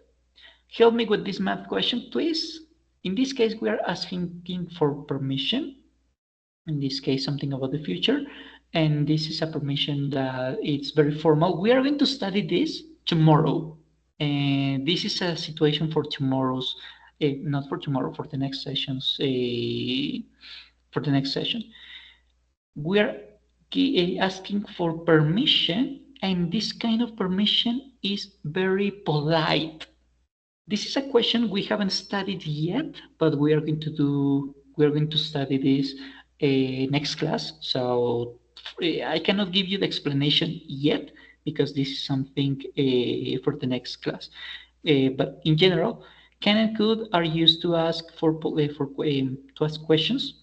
Help me with this math question, please. In this case, we are asking for permission. In this case, something about the future. And this is a permission that it's very formal. We are going to study this tomorrow. And this is a situation for tomorrow's, not for tomorrow, for the next sessions, for the next session. We are asking for permission, and this kind of permission is very polite. This is a question we haven't studied yet, but we are going to study this next class. So I cannot give you the explanation yet because this is something for the next class. But in general, can and could are used to ask to ask questions,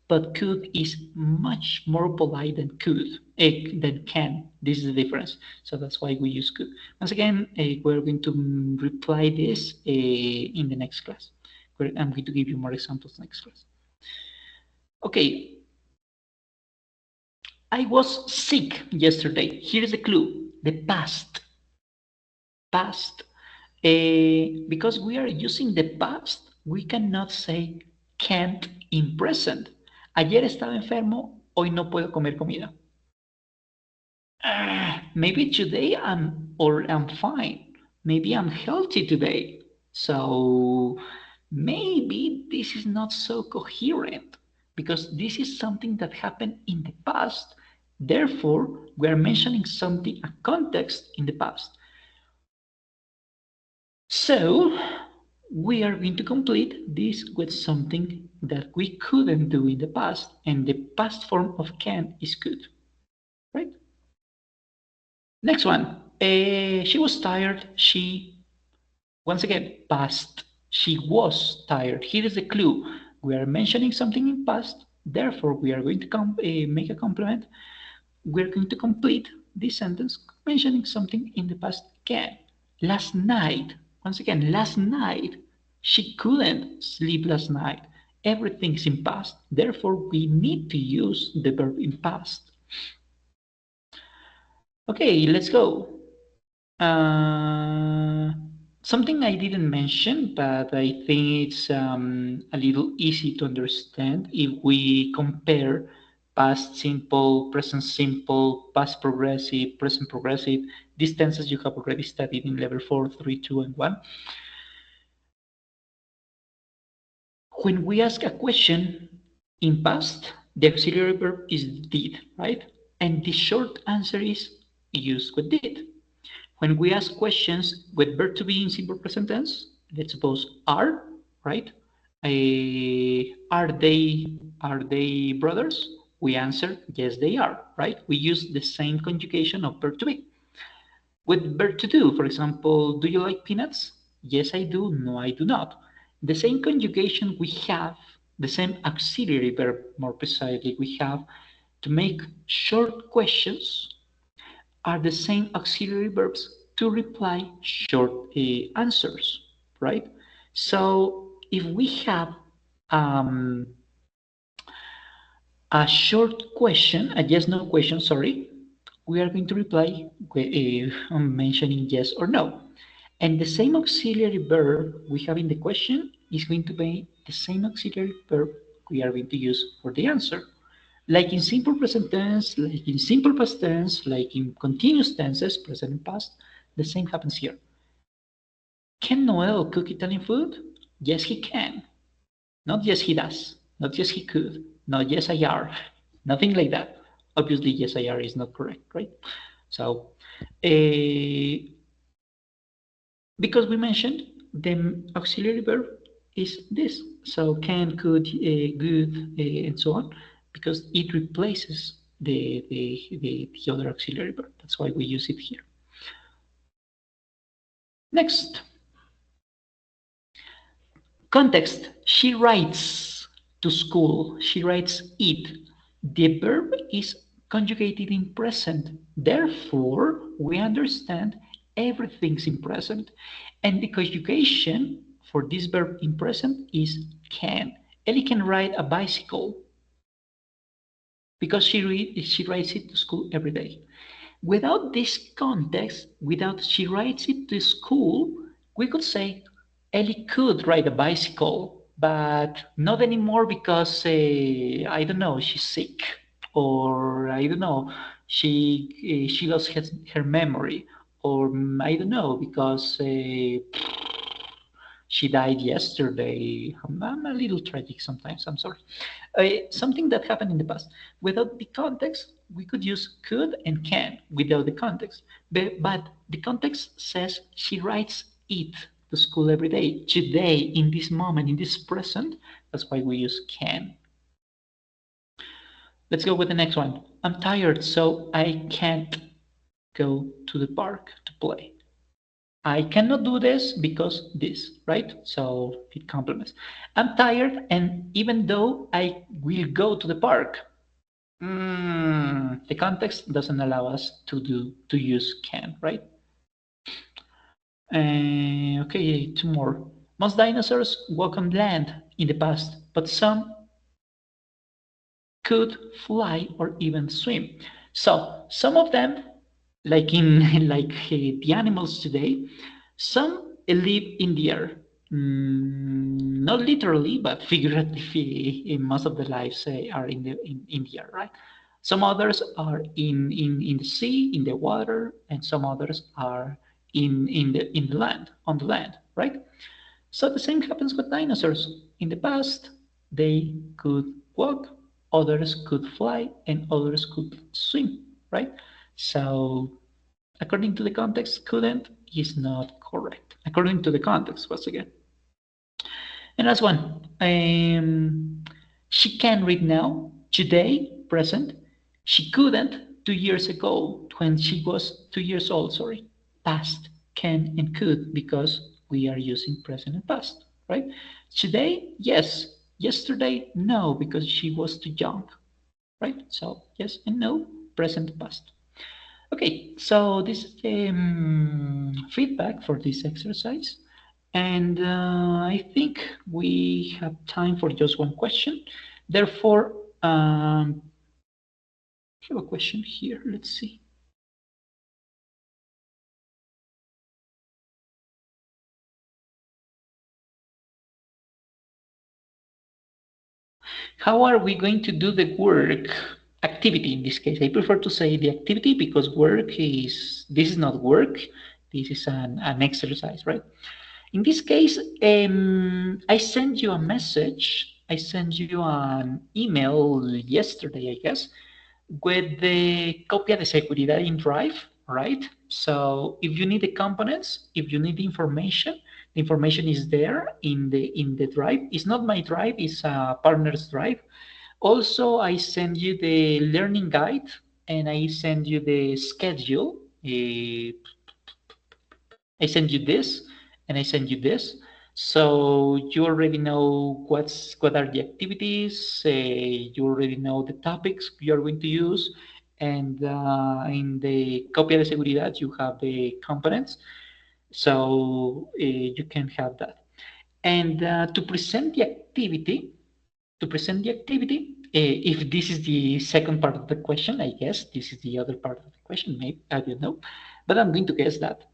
but could is much more polite than could, than can. This is the difference. So that's why we use could. Once again, we're going to reply this in the next class. I'm going to give you more examples next class. Okay, I was sick yesterday. Here's the clue: the past. Past. Because we are using the past, we cannot say can't in present. Ayer estaba enfermo, hoy no puedo comer comida. Maybe today I'm fine. Maybe I'm healthy today. So maybe this is not so coherent because this is something that happened in the past. Therefore, we are mentioning something, a context in the past. So we are going to complete this with something that we couldn't do in the past, and the past form of can is could, right? Next one. She was tired. She Once again, past. She was tired. Here is the clue. We are mentioning something in past, therefore we are going to make a complement. We're going to complete this sentence mentioning something in the past again. Last night, once again, last night, she couldn't sleep last night. Everything's in past, therefore we need to use the verb in past. Okay, let's go. Something I didn't mention, but I think it's a little easy to understand if we compare past simple, present simple, past progressive, present progressive, these tenses you have already studied in level 4, 3, 2, and 1. When we ask a question in past, the auxiliary verb is did, right? And the short answer is use with did. When we ask questions with verb to be in simple present tense, let's suppose are, right? Are they brothers? We answer yes, they are, right? We use the same conjugation of verb to be. With verb to do, for example, do you like peanuts? Yes, I do. No, I do not. The same conjugation we have, the same auxiliary verb, more precisely, we have to make short questions are the same auxiliary verbs to reply short answers, right? So if we have um, a short question, a yes/no question, sorry, we are going to reply mentioning yes or no. And the same auxiliary verb we have in the question is going to be the same auxiliary verb we are going to use for the answer. Like in simple present tense, like in simple past tense, like in continuous tenses, present and past, the same happens here. Can Noel cook Italian food? Yes, he can. Not yes, he does. Not yes, he could. Not yes, I are. Nothing like that. Obviously, yes, I are is not correct, right? So, because we mentioned the auxiliary verb is this. So can, could, good, and so on, because it replaces the other auxiliary verb. That's why we use it here. Next, context. She writes to school. She writes it. The verb is conjugated in present. Therefore, we understand everything's in present. And the conjugation for this verb in present is can. Ellie can ride a bicycle because she rides it to school every day. Without this context, without she rides it to school, we could say Ellie could ride a bicycle, but not anymore because I don't know, she's sick, or I don't know, she lost her memory, or I don't know because she died yesterday. I'm a little tragic sometimes. I'm sorry. Something that happened in the past. Without the context, we could use could and can without the context. But the context says she writes it to school every day. Today, in this moment, in this present, that's why we use can. Let's go with the next one. I'm tired, so I can't go to the park to play. I cannot do this because this, right? So it complements. I'm tired, and even though I will go to the park, the context doesn't allow us to use can, right? Okay, two more. Most dinosaurs walk on land in the past, but some could fly or even swim. So some of them, like in the animals today, some live in the air. Not literally, but figuratively, in most of the lives are in the air, right? Some others are in the sea, in the water, and some others are in the land, on the land, right? So the same happens with dinosaurs. In the past, they could walk, others could fly, and others could swim, right? So according to the context, couldn't is not correct. According to the context, once again. And last one. She can read now, today, present. She couldn't 2 years ago when she was 2 years old, sorry. Past, can and could because we are using present and past, right? Today, yes. Yesterday, no, because she was too young, right? So yes and no, present and past. Okay, so this is the feedback for this exercise. And I think we have time for just one question. Therefore, I have a question here. Let's see. How are we going to do the work activity in this case? I prefer to say the activity because this is not work. This is an exercise, right? In this case, I sent you a message. I sent you an email yesterday, I guess, with the copia de seguridad in Drive, right? So if you need the components, if you need the information is there in the Drive. It's not my Drive, it's a partner's Drive. Also, I send you the learning guide and I send you the schedule. I send you this and I send you this. So you already know what are the activities. You already know the topics you are going to use, and in the copia de seguridad you have the components. So you can have that. And to present the activity, if this is the second part of the question, I guess this is the other part of the question. Maybe I don't know, but I'm going to guess that.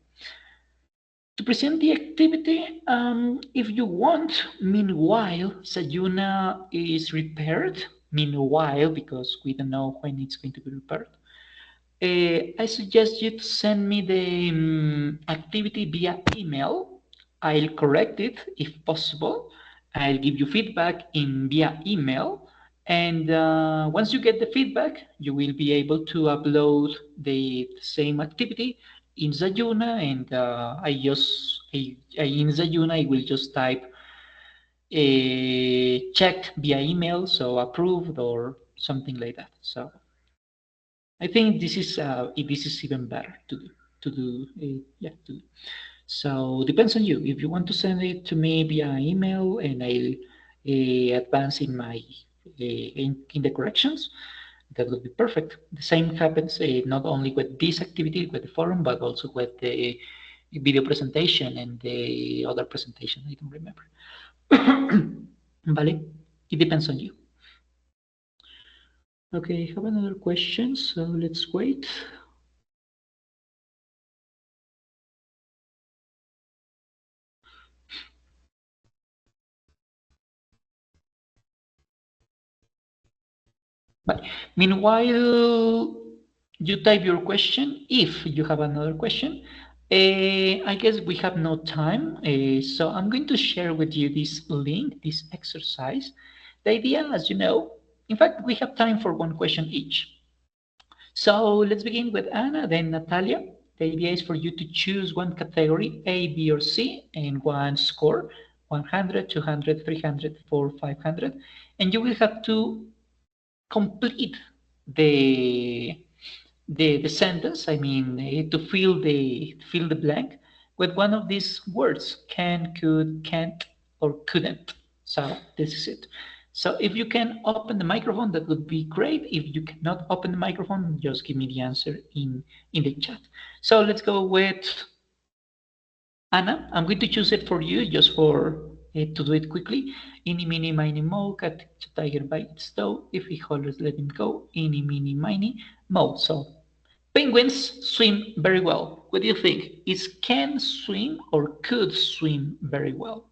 To present the activity, if you want, meanwhile, Sayuna is repaired. Meanwhile, because we don't know when it's going to be repaired, I suggest you to send me the activity via email. I'll correct it if possible. I'll give you feedback in via email. And once you get the feedback, you will be able to upload the same activity in Zayuna. And in Zayuna, I will just type checked via email, so approved or something like that. So I think this is even better to do. Yeah. So depends on you. If you want to send it to me via email, and I'll advance in my in the corrections, that would be perfect. The same happens not only with this activity with the forum, but also with the video presentation and the other presentation. I don't remember. Vale, it depends on you. Okay, I have another question, so let's wait. But meanwhile, you type your question if you have another question. I guess we have no time, so I'm going to share with you this link, this exercise. The idea, as you know, in fact, we have time for one question each. So let's begin with Anna, then Natalia. The idea is for you to choose one category, A, B, or C, and one score, 100, 200, 300, 400, 500, and you will have to complete the the sentence. I mean, to fill the blank with one of these words: can, could, can't, or couldn't. So this is it. So if you can open the microphone, that would be great. If you cannot open the microphone, just give me the answer in the chat. So let's go with Anna. I'm going to choose it for you just for to do it quickly. Eeny, meeny, miny, moe, cat, tiger by its toe. If he hollers, let him go. Eeny, meeny, miny, moe. So penguins swim very well. What do you think? Is can swim or could swim very well?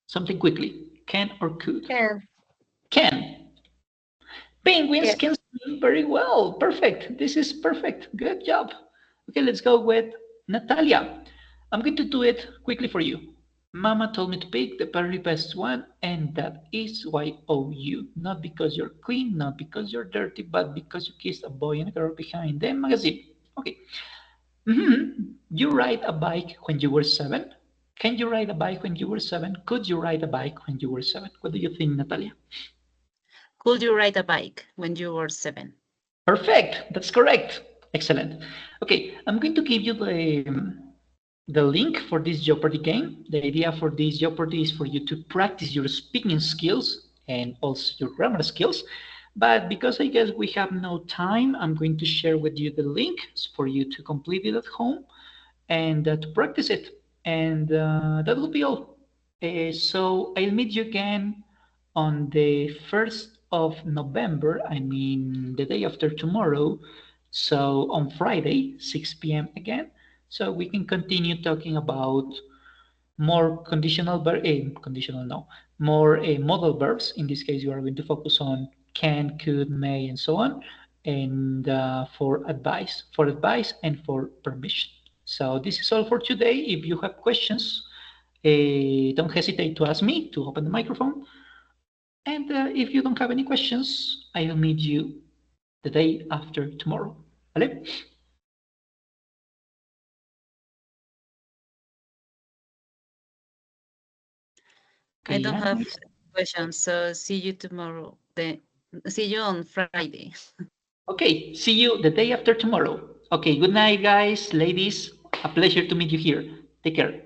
Something quickly. Can or could? Can. Can. Penguins Yes. can swim very well. Perfect. This is perfect. Good job. Okay, let's go with Natalia. I'm going to do it quickly for you. Mama told me to pick the very best one, and that is YOU. Not because you're clean, not because you're dirty, but because you kissed a boy and a girl behind the magazine. Okay. You ride a bike when you were 7? Can you ride a bike when you were 7? Could you ride a bike when you were 7? What do you think, Natalia? Could you ride a bike when you were 7? Perfect. That's correct. Excellent. Okay, I'm going to give you the link for this Jeopardy game. The idea for this Jeopardy is for you to practice your speaking skills and also your grammar skills. But because I guess we have no time, I'm going to share with you the link for you to complete it at home and to practice it. And that will be all. So I'll meet you again on the 1st of November, I mean the day after tomorrow. So on Friday, 6 p.m. again. So we can continue talking about more conditional no, more modal verbs. In this case, you are going to focus on can, could, may, and so on, and for advice and for permission. So this is all for today. If you have questions, don't hesitate to ask me to open the microphone. And if you don't have any questions, I'll meet you the day after tomorrow. ¿Vale? I don't Okay, have questions, so see you tomorrow. See you on Friday. okay, see you the day after tomorrow. Okay, good night, guys, ladies. A pleasure to meet you here. Take care.